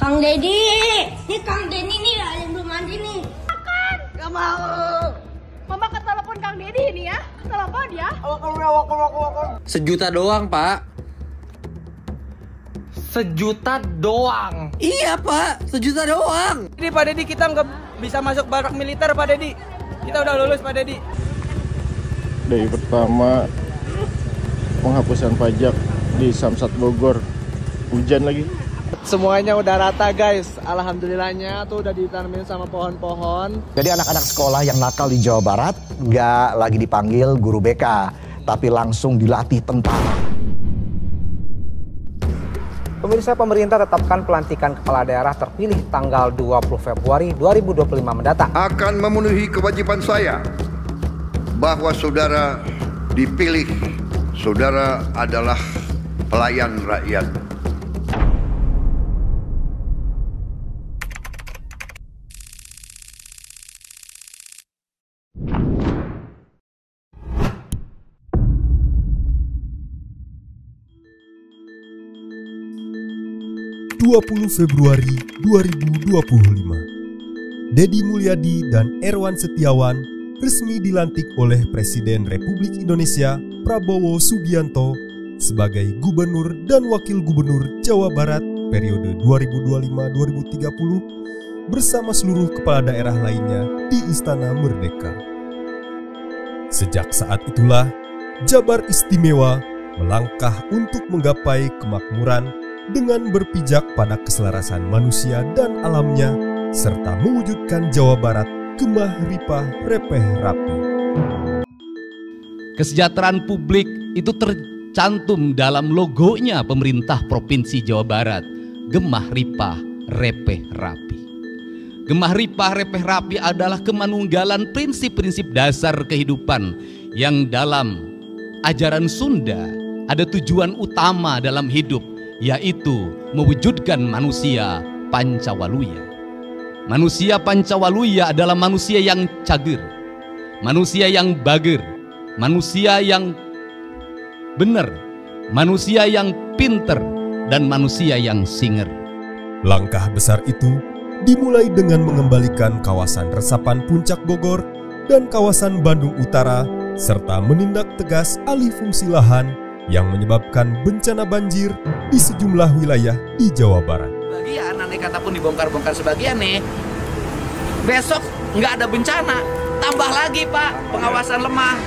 Kang Deddy, nih Kang Deddy nih ada yang belum mandi nih. Makan. Gak mau. Mama ke telepon Kang Deddy ini ya. Telepon ya. Sejuta doang, Pak. Sejuta doang? Iya, Pak. Sejuta doang. Ini Pak Deddy, kita nggak bisa masuk barak militer, Pak Deddy. Kita udah lulus, Pak Deddy. Dari pertama penghapusan pajak di Samsat Bogor. Hujan lagi. Semuanya udah rata, guys. Alhamdulillahnya tuh udah ditanamin sama pohon-pohon. Jadi anak-anak sekolah yang nakal di Jawa Barat nggak lagi dipanggil guru BK, tapi langsung dilatih tentara. Pemirsa, pemerintah tetapkan pelantikan kepala daerah terpilih tanggal 20 Februari 2025 mendatang. Akan memenuhi kewajiban saya bahwa saudara dipilih, saudara adalah pelayan rakyat. Februari 2025, Deddy Mulyadi dan Erwan Setiawan resmi dilantik oleh Presiden Republik Indonesia Prabowo Subianto sebagai Gubernur dan Wakil Gubernur Jawa Barat periode 2025-2030 bersama seluruh kepala daerah lainnya di Istana Merdeka. Sejak saat itulah, Jabar Istimewa melangkah untuk menggapai kemakmuran dengan berpijak pada keselarasan manusia dan alamnya, serta mewujudkan Jawa Barat gemah ripah repeh rapi. Kesejahteraan publik itu tercantum dalam logonya pemerintah Provinsi Jawa Barat, gemah ripah repeh rapi. Gemah ripah repeh rapi adalah kemanunggalan prinsip-prinsip dasar kehidupan yang dalam ajaran Sunda ada tujuan utama dalam hidup, yaitu mewujudkan manusia Pancawaluya. Manusia Pancawaluya adalah manusia yang cager, manusia yang bager, manusia yang benar, manusia yang pinter, dan manusia yang singer. Langkah besar itu dimulai dengan mengembalikan kawasan resapan Puncak Bogor dan kawasan Bandung Utara, serta menindak tegas alih fungsi lahan yang menyebabkan bencana banjir di sejumlah wilayah di Jawa Barat. Bagian aneh kata pun dibongkar-bongkar sebagian nih. Besok nggak ada bencana, tambah lagi Pak pengawasan lemah.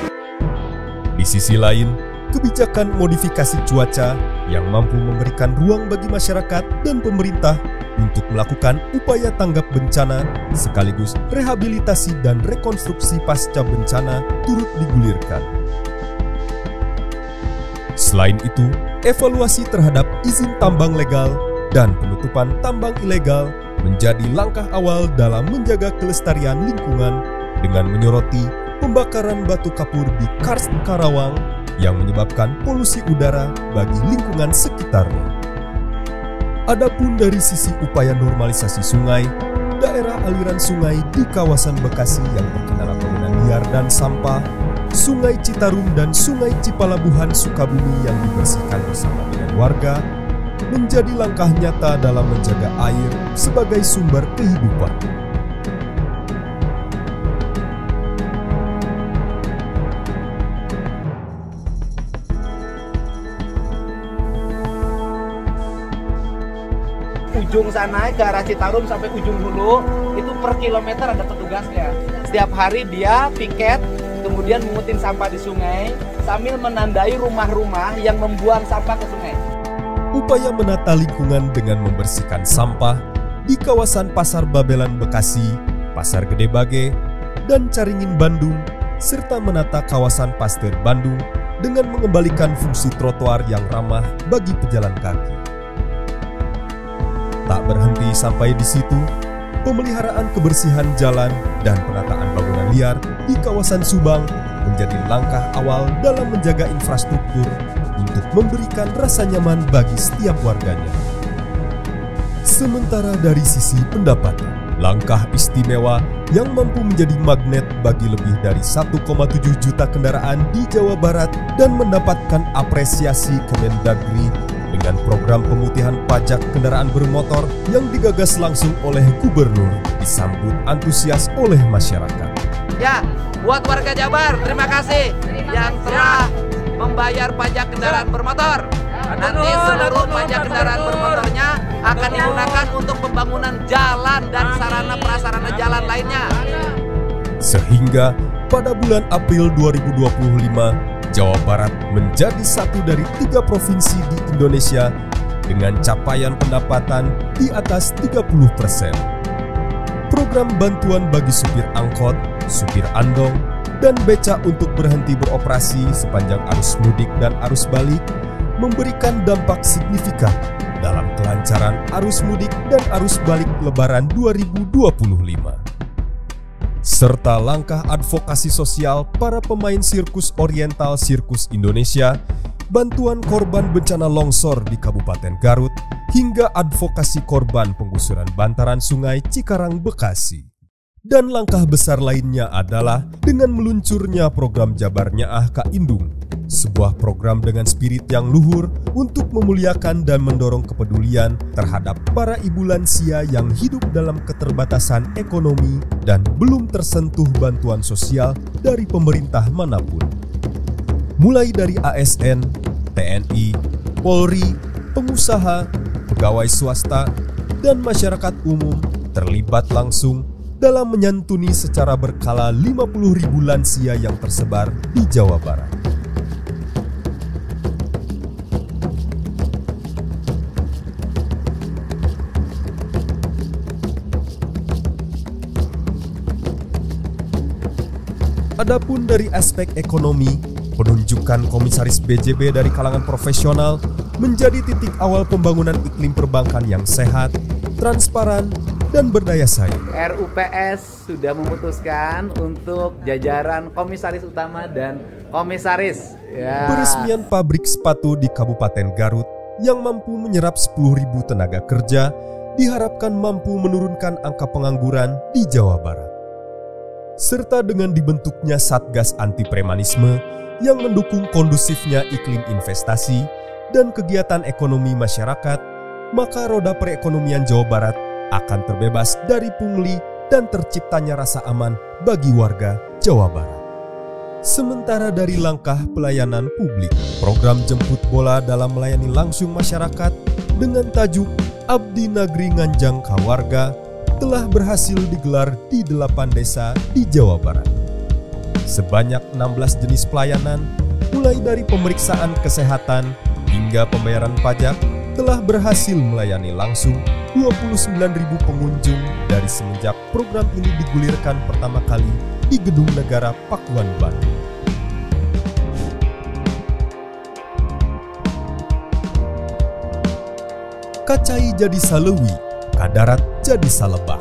Di sisi lain, kebijakan modifikasi cuaca yang mampu memberikan ruang bagi masyarakat dan pemerintah untuk melakukan upaya tanggap bencana sekaligus rehabilitasi dan rekonstruksi pasca bencana turut digulirkan. Selain itu, evaluasi terhadap izin tambang legal dan penutupan tambang ilegal menjadi langkah awal dalam menjaga kelestarian lingkungan dengan menyoroti pembakaran batu kapur di Karst Karawang yang menyebabkan polusi udara bagi lingkungan sekitarnya. Adapun dari sisi upaya normalisasi sungai, daerah aliran sungai di kawasan Bekasi yang terkena bangunan liar dan sampah, Sungai Citarum dan Sungai Cipalabuhan Sukabumi yang dibersihkan bersama dengan warga menjadi langkah nyata dalam menjaga air sebagai sumber kehidupan. Ujung sana ke arah Citarum sampai ujung hulu itu per kilometer ada petugasnya. Setiap hari dia piket, kemudian mengutin sampah di sungai sambil menandai rumah-rumah yang membuang sampah ke sungai. Upaya menata lingkungan dengan membersihkan sampah di kawasan Pasar Babelan Bekasi, Pasar Gede Bage, dan Caringin Bandung, serta menata kawasan Pasteur Bandung dengan mengembalikan fungsi trotoar yang ramah bagi pejalan kaki. Tak berhenti sampai di situ, pemeliharaan kebersihan jalan dan penataan bangunan liar di kawasan Subang menjadi langkah awal dalam menjaga infrastruktur untuk memberikan rasa nyaman bagi setiap warganya. Sementara dari sisi pendapatan, langkah istimewa yang mampu menjadi magnet bagi lebih dari 1,7 juta kendaraan di Jawa Barat dan mendapatkan apresiasi Kemendagri dengan program pemutihan pajak kendaraan bermotor yang digagas langsung oleh gubernur disambut antusias oleh masyarakat. Ya, buat warga Jabar, terima kasih yang telah membayar pajak kendaraan bermotor. Nanti seluruh pajak kendaraan bermotornya akan digunakan untuk pembangunan jalan dan sarana prasarana jalan lainnya. Sehingga pada bulan April 2025, Jawa Barat menjadi satu dari 3 provinsi di Indonesia dengan capaian pendapatan di atas 30%. Program bantuan bagi supir angkot, supir andong, dan beca untuk berhenti beroperasi sepanjang arus mudik dan arus balik memberikan dampak signifikan dalam kelancaran arus mudik dan arus balik Lebaran 2025. Serta langkah advokasi sosial para pemain sirkus oriental Sirkus Indonesia, bantuan korban bencana longsor di Kabupaten Garut, hingga advokasi korban penggusuran bantaran Sungai Cikarang Bekasi. Dan langkah besar lainnya adalah dengan meluncurnya program Jabar Nyaah Ka Indung, sebuah program dengan spirit yang luhur untuk memuliakan dan mendorong kepedulian terhadap para ibu lansia yang hidup dalam keterbatasan ekonomi dan belum tersentuh bantuan sosial dari pemerintah manapun. Mulai dari ASN, TNI, Polri, pengusaha, pegawai swasta, dan masyarakat umum terlibat langsung dalam menyantuni secara berkala 50.000 lansia yang tersebar di Jawa Barat. Adapun dari aspek ekonomi, penunjukan komisaris BJB dari kalangan profesional menjadi titik awal pembangunan iklim perbankan yang sehat, transparan, dan berdaya saing. RUPS sudah memutuskan untuk jajaran komisaris utama dan komisaris. Ya. Peresmian pabrik sepatu di Kabupaten Garut yang mampu menyerap 10.000 tenaga kerja diharapkan mampu menurunkan angka pengangguran di Jawa Barat. Serta dengan dibentuknya Satgas Anti Premanisme yang mendukung kondusifnya iklim investasi dan kegiatan ekonomi masyarakat, maka roda perekonomian Jawa Barat akan terbebas dari pungli dan terciptanya rasa aman bagi warga Jawa Barat. Sementara dari langkah pelayanan publik, program jemput bola dalam melayani langsung masyarakat dengan tajuk Abdi Nagri Nganjang Ka Warga telah berhasil digelar di 8 desa di Jawa Barat. Sebanyak 16 jenis pelayanan, mulai dari pemeriksaan kesehatan hingga pembayaran pajak, telah berhasil melayani langsung 29.000 pengunjung dari semenjak program ini digulirkan pertama kali di Gedung Negara Pakuan, Bandung. Kacai jadi salewi, kadarat jadi salebak.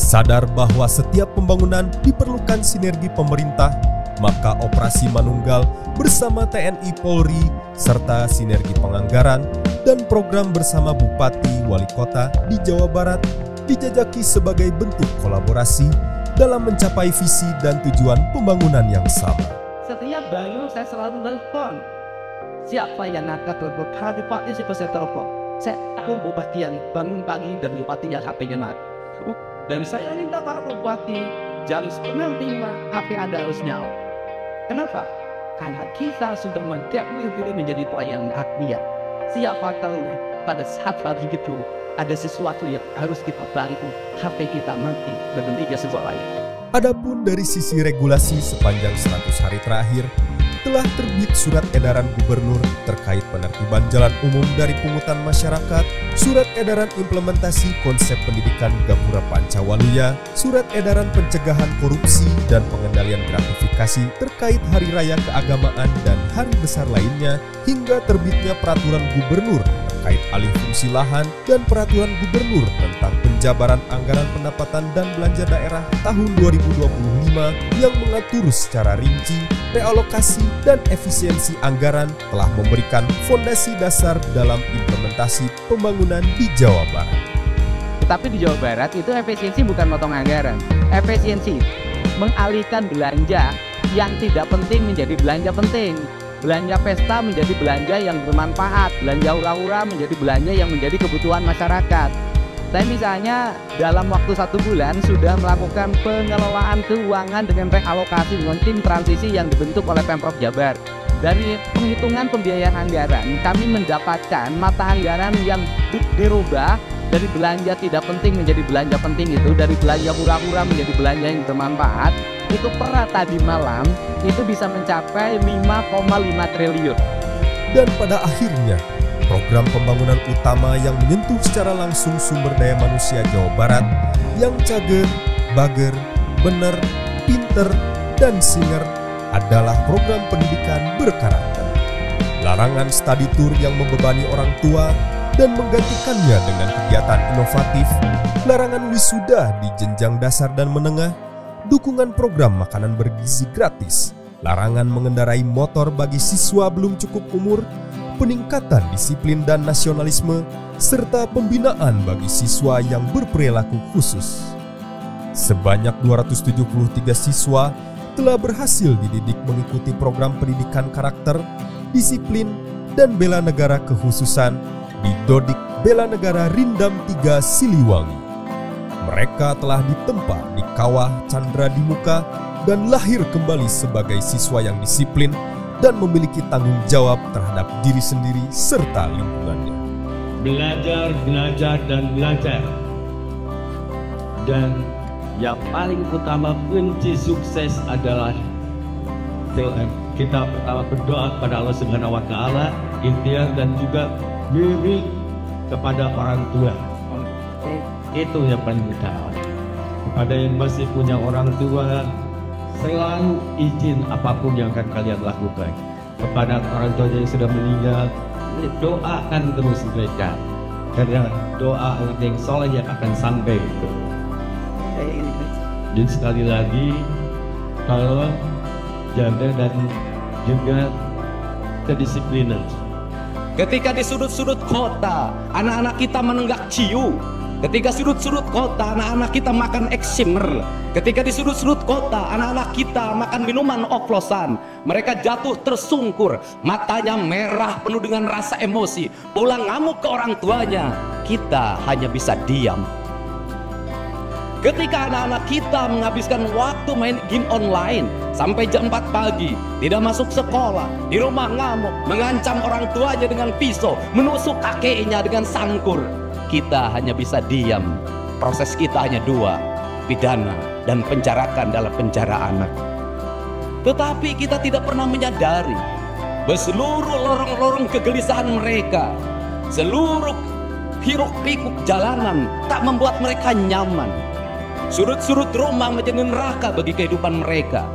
Sadar bahwa setiap pembangunan diperlukan sinergi pemerintah, maka Operasi Manunggal bersama TNI Polri serta sinergi penganggaran dan program bersama Bupati Wali Kota di Jawa Barat dijajaki sebagai bentuk kolaborasi dalam mencapai visi dan tujuan pembangunan yang sama. Setiap bangun saya selalu telepon. Siapa yang akan telepon? Hari Bupati saya telepon. Aku Bupati yang bangun pagi dan Bupati yang HP-nya mati. Dan saya minta Pak Bupati jam 9.05 HP Anda harus nyala. Kenapa? Karena kita sudah mendiagnosis diri menjadi pelayan rakyat. Siapa tahu pada saat pagi itu ada sesuatu yang harus kita bantu, HP kita mati dan tidak sebuah lain. Adapun dari sisi regulasi sepanjang 100 hari terakhir, telah terbit surat edaran gubernur terkait penertiban jalan umum dari pungutan masyarakat, surat edaran implementasi konsep pendidikan Gapura Pancawaluya, surat edaran pencegahan korupsi dan pengendalian gratifikasi terkait hari raya keagamaan dan hari besar lainnya, hingga terbitnya peraturan gubernur terkait alih fungsi lahan dan peraturan gubernur tentang penjabaran anggaran pendapatan dan belanja daerah tahun 2025 yang mengatur secara rinci realokasi dan efisiensi anggaran telah memberikan fondasi dasar dalam implementasi pembangunan di Jawa Barat. Tapi di Jawa Barat itu efisiensi bukan motong anggaran. Efisiensi mengalihkan belanja yang tidak penting menjadi belanja penting. belanja pesta menjadi belanja yang bermanfaat, belanja hura-hura menjadi belanja yang menjadi kebutuhan masyarakat. Saya misalnya dalam waktu 1 bulan sudah melakukan pengelolaan keuangan dengan realokasi dengan tim transisi yang dibentuk oleh Pemprov Jabar. Dari penghitungan pembiayaan anggaran, kami mendapatkan mata anggaran yang dirubah dari belanja tidak penting menjadi belanja penting, itu dari belanja hura-hura menjadi belanja yang bermanfaat. Itu per tadi malam itu bisa mencapai 5,5 triliun. Dan pada akhirnya, program pembangunan utama yang menyentuh secara langsung sumber daya manusia Jawa Barat yang cager, bager, bener, pinter, dan singer adalah program pendidikan berkarakter. Larangan study tour yang membebani orang tua dan menggantikannya dengan kegiatan inovatif, larangan wisuda di jenjang dasar dan menengah, dukungan program makanan bergizi gratis, larangan mengendarai motor bagi siswa belum cukup umur, peningkatan disiplin dan nasionalisme, serta pembinaan bagi siswa yang berperilaku khusus. Sebanyak 273 siswa telah berhasil dididik mengikuti program pendidikan karakter, disiplin, dan bela negara kekhususan di Dodik Bela Negara Rindam 3 Siliwangi. Mereka telah ditempa di Kawah Chandra di Muka dan lahir kembali sebagai siswa yang disiplin dan memiliki tanggung jawab terhadap diri sendiri serta lingkungannya. Belajar, belajar, dan belajar. Dan yang paling utama kunci sukses adalah kita pertama berdoa kepada Allah Subhanahu wa Ta'ala, ikhtiar, dan juga diri kepada orang tua. Itu yang paling utama. Kepada yang masih punya orang tua, selalu izin apapun yang akan kalian lakukan. Kepada orang tua yang sudah meninggal, doakan terus mereka, karena doa orang yang soleh yang akan sampai. Dan sekali lagi, kalau jaga dan juga kedisiplinan. Ketika di sudut-sudut kota, anak-anak kita menenggak ciu. Ketika sudut-sudut kota, anak-anak kita makan eksimer. Ketika di sudut-sudut kota, anak-anak kita makan minuman oplosan. Mereka jatuh tersungkur, matanya merah penuh dengan rasa emosi, pulang ngamuk ke orang tuanya. Kita hanya bisa diam. Ketika anak-anak kita menghabiskan waktu main game online sampai jam 4 pagi, tidak masuk sekolah, di rumah ngamuk, mengancam orang tuanya dengan pisau, menusuk kakeknya dengan sangkur, kita hanya bisa diam. Proses kita hanya 2, pidana dan penjarakan dalam penjara anak. Tetapi kita tidak pernah menyadari bahwa seluruh lorong-lorong kegelisahan mereka, seluruh hiruk-pikuk jalanan tak membuat mereka nyaman. Sudut-sudut rumah menjadi neraka bagi kehidupan mereka.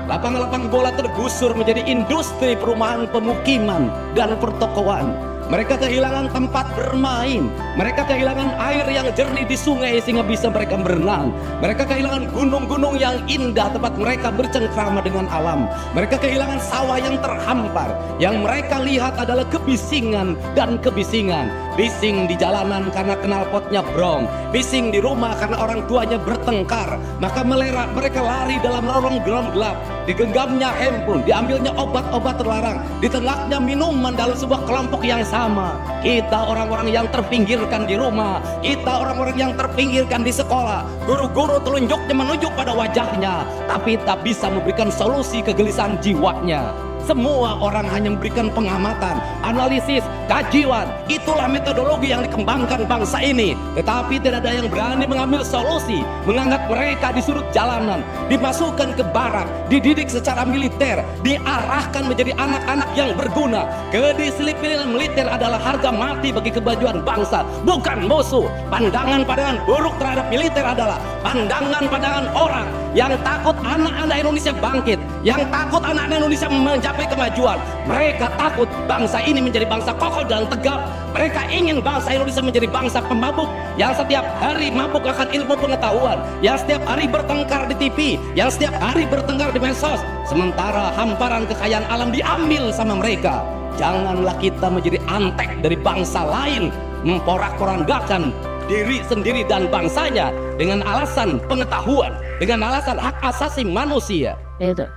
Lapang-lapang bola tergusur menjadi industri perumahan, pemukiman, dan pertokoan. Mereka kehilangan tempat bermain. Mereka kehilangan air yang jernih di sungai sehingga bisa mereka berenang. Mereka kehilangan gunung-gunung yang indah tempat mereka bercengkrama dengan alam. Mereka kehilangan sawah yang terhampar. Yang mereka lihat adalah kebisingan dan kebisingan. Bising di jalanan karena knalpotnya brong. Bising di rumah karena orang tuanya bertengkar. Maka mereka lari dalam lorong gelap. Digenggamnya handphone, diambilnya obat-obat terlarang, ditengahnya minuman dalam sebuah kelompok yang sama. Kita orang-orang yang terpinggirkan di rumah, kita orang-orang yang terpinggirkan di sekolah. Guru-guru telunjuknya menunjuk pada wajahnya, tapi tak bisa memberikan solusi kegelisahan jiwanya. Semua orang hanya memberikan pengamatan, analisis, kajian. Itulah metodologi yang dikembangkan bangsa ini. Tetapi tidak ada yang berani mengambil solusi, mengangkat mereka di sudut jalanan, dimasukkan ke barak, dididik secara militer, diarahkan menjadi anak-anak yang berguna. Kedisiplinan militer adalah harga mati bagi kemajuan bangsa, bukan musuh. Pandangan-pandangan buruk terhadap militer adalah pandangan-pandangan orang yang takut anak-anak Indonesia bangkit, yang takut anak-anak Indonesia mencapai kemajuan. Mereka takut bangsa ini menjadi bangsa kokoh dan tegap. Mereka ingin bangsa Indonesia menjadi bangsa pemabuk yang setiap hari mabuk akan ilmu pengetahuan, yang setiap hari bertengkar di TV, yang setiap hari bertengkar di medsos, sementara hamparan kekayaan alam diambil sama mereka. Janganlah kita menjadi antek dari bangsa lain, memporak-porandakan diri sendiri dan bangsanya dengan alasan pengetahuan, dengan alasan hak asasi manusia. Itu.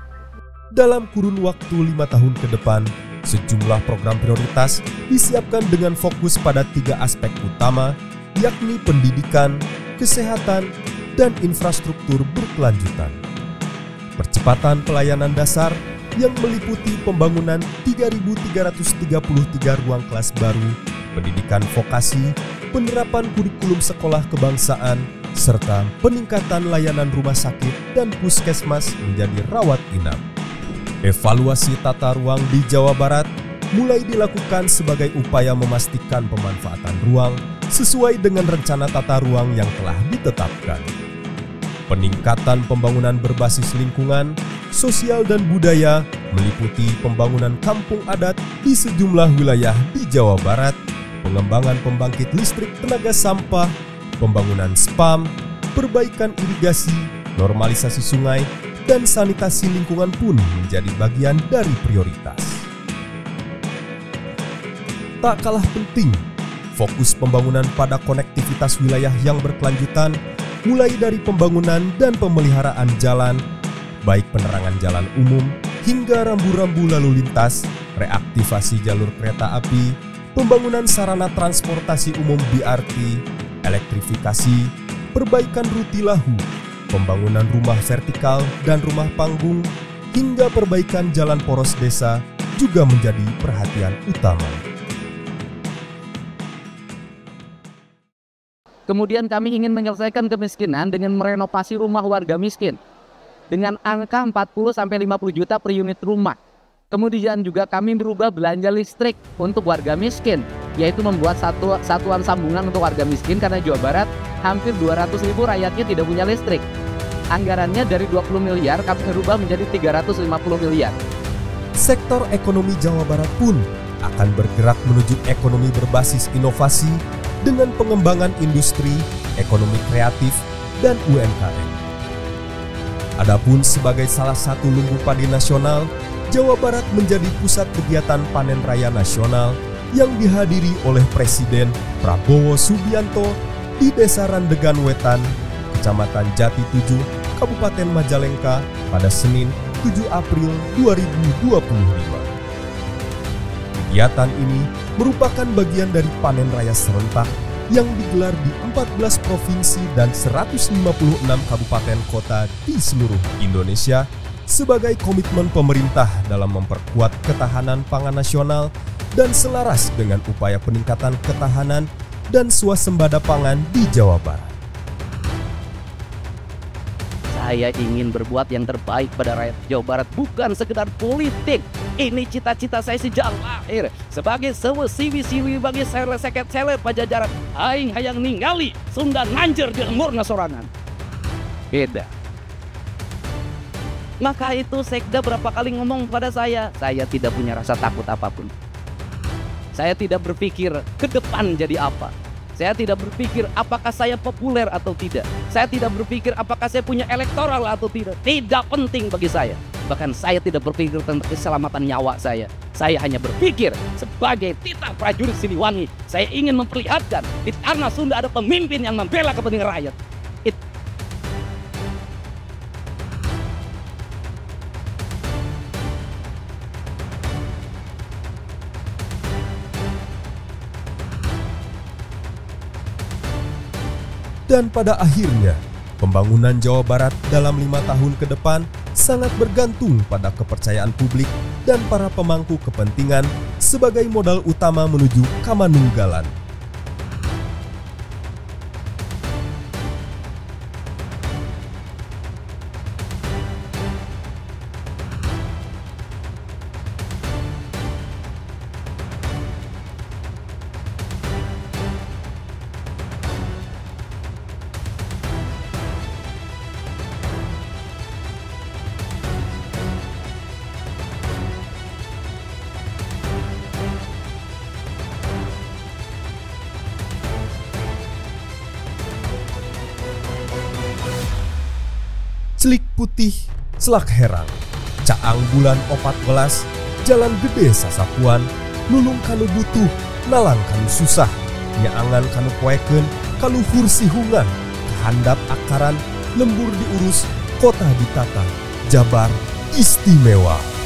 dalam kurun waktu 5 tahun ke depan, sejumlah program prioritas disiapkan dengan fokus pada 3 aspek utama, yakni pendidikan, kesehatan, dan infrastruktur berkelanjutan. Percepatan pelayanan dasar yang meliputi pembangunan 3.333 ruang kelas baru, pendidikan vokasi, penerapan kurikulum sekolah kebangsaan, serta peningkatan layanan rumah sakit dan puskesmas menjadi rawat inap. Evaluasi tata ruang di Jawa Barat mulai dilakukan sebagai upaya memastikan pemanfaatan ruang sesuai dengan rencana tata ruang yang telah ditetapkan. Peningkatan pembangunan berbasis lingkungan, sosial dan budaya meliputi pembangunan kampung adat di sejumlah wilayah di Jawa Barat, pengembangan pembangkit listrik tenaga sampah, pembangunan spam, perbaikan irigasi, normalisasi sungai, dan sanitasi lingkungan pun menjadi bagian dari prioritas. Tak kalah penting, fokus pembangunan pada konektivitas wilayah yang berkelanjutan mulai dari pembangunan dan pemeliharaan jalan, baik penerangan jalan umum hingga rambu-rambu lalu lintas, reaktivasi jalur kereta api, pembangunan sarana transportasi umum BRT, elektrifikasi, perbaikan rutilahu, pembangunan rumah vertikal dan rumah panggung, hingga perbaikan jalan poros desa juga menjadi perhatian utama. Kemudian kami ingin menyelesaikan kemiskinan dengan merenovasi rumah warga miskin dengan angka 40-50 juta per unit rumah. Kemudian juga kami berubah belanja listrik untuk warga miskin, yaitu membuat satuan sambungan untuk warga miskin karena Jawa Barat hampir 200.000 rakyatnya tidak punya listrik. Anggarannya dari 20 miliar kami berubah menjadi 350 miliar. Sektor ekonomi Jawa Barat pun akan bergerak menuju ekonomi berbasis inovasi dengan pengembangan industri, ekonomi kreatif, dan UMKM. Adapun sebagai salah satu lumbung padi nasional, Jawa Barat menjadi pusat kegiatan panen raya nasional yang dihadiri oleh Presiden Prabowo Subianto di Desa Randegan Wetan, Kecamatan Jati 7, Kabupaten Majalengka pada Senin 7 April 2025. Kegiatan ini merupakan bagian dari panen raya serentak yang digelar di 14 provinsi dan 156 kabupaten kota di seluruh Indonesia sebagai komitmen pemerintah dalam memperkuat ketahanan pangan nasional dan selaras dengan upaya peningkatan ketahanan dan swasembada pangan di Jawa Barat. Saya ingin berbuat yang terbaik pada rakyat Jawa Barat, bukan sekedar politik. Ini cita-cita saya sejak lahir. Sebagai siwi-siwi bagi seket Pajajaran, aing hayang ningali Sunda nanjer di umurna sorangan. Beda. Maka itu Sekda berapa kali ngomong pada saya tidak punya rasa takut apapun. Saya tidak berpikir ke depan jadi apa. Saya tidak berpikir apakah saya populer atau tidak. Saya tidak berpikir apakah saya punya elektoral atau tidak. Tidak penting bagi saya. Bahkan saya tidak berpikir tentang keselamatan nyawa saya. Saya hanya berpikir sebagai titah prajurit Siliwangi. Saya ingin memperlihatkan di tanah Sunda ada pemimpin yang membela kepentingan rakyat. Dan pada akhirnya, pembangunan Jawa Barat dalam 5 tahun ke depan sangat bergantung pada kepercayaan publik dan para pemangku kepentingan sebagai modal utama menuju kamanunggalan. Celik putih, selak herang, caang bulan 14, jalan gede sasapuan, nulung kanu butuh, nalang kanu susah, nyaangan kanu poeken, kaluhur sihungan, kehandap akaran, lembur diurus, kota ditata, jabar istimewa.